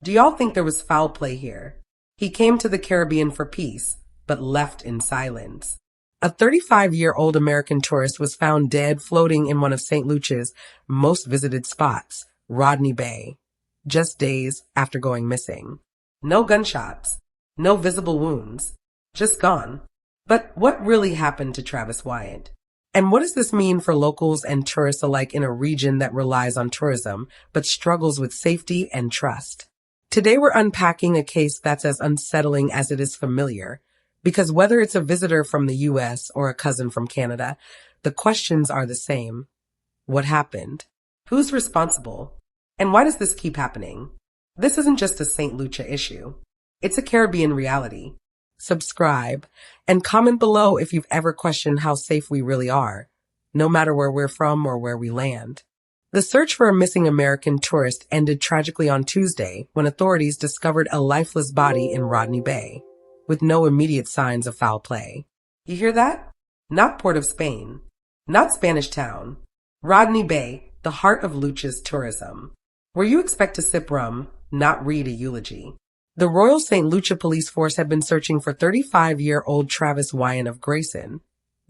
Do y'all think there was foul play here? He came to the Caribbean for peace, but left in silence. A 35-year-old American tourist was found dead floating in one of St. Lucia's most visited spots, Rodney Bay, just days after going missing. No gunshots, no visible wounds, just gone. But what really happened to Travis Wyant? And what does this mean for locals and tourists alike in a region that relies on tourism but struggles with safety and trust? Today we're unpacking a case that's as unsettling as it is familiar, because whether it's a visitor from the US or a cousin from Canada, the questions are the same. What happened? Who's responsible? And why does this keep happening? This isn't just a St. Lucia issue. It's a Caribbean reality. Subscribe and comment below if you've ever questioned how safe we really are, no matter where we're from or where we land. The search for a missing American tourist ended tragically on Tuesday when authorities discovered a lifeless body in Rodney Bay, with no immediate signs of foul play. You hear that? Not Port of Spain, not Spanish Town. Rodney Bay, the heart of Lucia's tourism, where you expect to sip rum, not read a eulogy. The Royal St. Lucia Police Force had been searching for 35-year-old Travis Wyant of Grayson,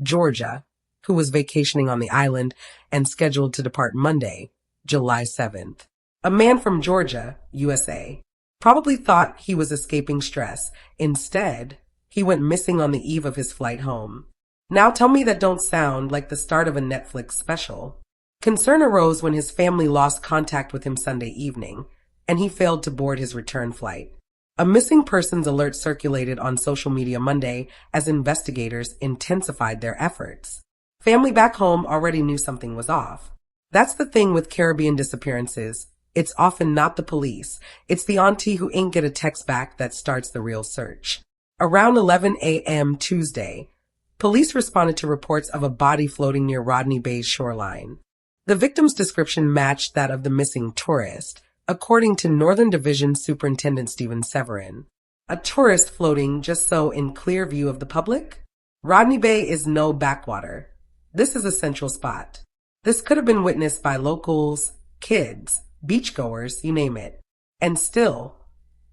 Georgia, who was vacationing on the island and scheduled to depart Monday, July 7th. A man from Georgia, USA, probably thought he was escaping stress. Instead, he went missing on the eve of his flight home. Now tell me that don't sound like the start of a Netflix special. Concern arose when his family lost contact with him Sunday evening, and he failed to board his return flight. A missing persons alert circulated on social media Monday as investigators intensified their efforts. Family back home already knew something was off. That's the thing with Caribbean disappearances. It's often not the police. It's the auntie who ain't get a text back that starts the real search. Around 11 a.m. Tuesday, police responded to reports of a body floating near Rodney Bay's shoreline. The victim's description matched that of the missing tourist, according to Northern Division Superintendent Stephen Severin. A tourist floating just so in clear view of the public? Rodney Bay is no backwater. This is a central spot. This could have been witnessed by locals, kids, beachgoers, you name it. And still,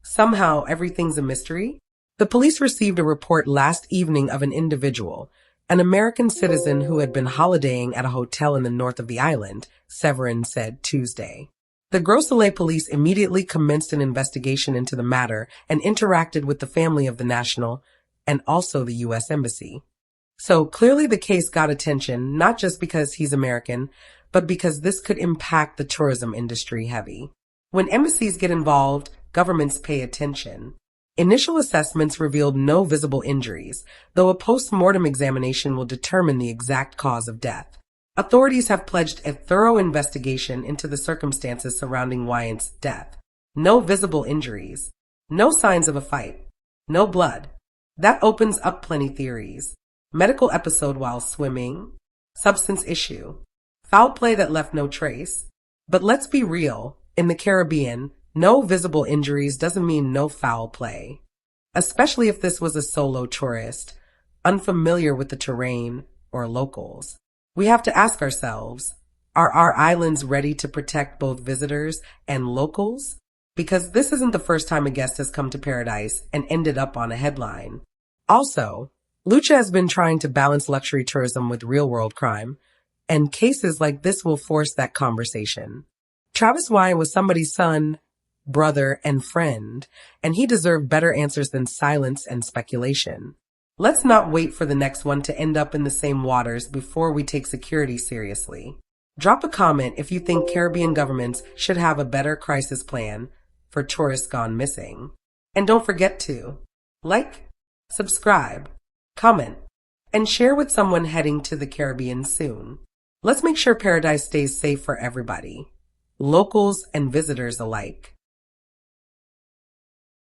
somehow everything's a mystery? The police received a report last evening of an individual, an American citizen who had been holidaying at a hotel in the north of the island, Severin said Tuesday. The Gros Islet police immediately commenced an investigation into the matter and interacted with the family of the national and also the U.S. Embassy. So clearly the case got attention, not just because he's American, but because this could impact the tourism industry heavy. When embassies get involved, governments pay attention. Initial assessments revealed no visible injuries, though a post-mortem examination will determine the exact cause of death. Authorities have pledged a thorough investigation into the circumstances surrounding Wyant's death. No visible injuries. No signs of a fight. No blood. That opens up plenty theories. Medical episode while swimming. Substance issue. Foul play that left no trace. But let's be real. In the Caribbean, no visible injuries doesn't mean no foul play. Especially if this was a solo tourist, unfamiliar with the terrain or locals. We have to ask ourselves, are our islands ready to protect both visitors and locals? Because this isn't the first time a guest has come to paradise and ended up on a headline. Also, Lucia has been trying to balance luxury tourism with real-world crime, and cases like this will force that conversation. Travis Wyant was somebody's son, brother, and friend, and he deserved better answers than silence and speculation. Let's not wait for the next one to end up in the same waters before we take security seriously. Drop a comment if you think Caribbean governments should have a better crisis plan for tourists gone missing. And don't forget to like, subscribe, comment, and share with someone heading to the Caribbean soon. Let's make sure paradise stays safe for everybody, locals and visitors alike.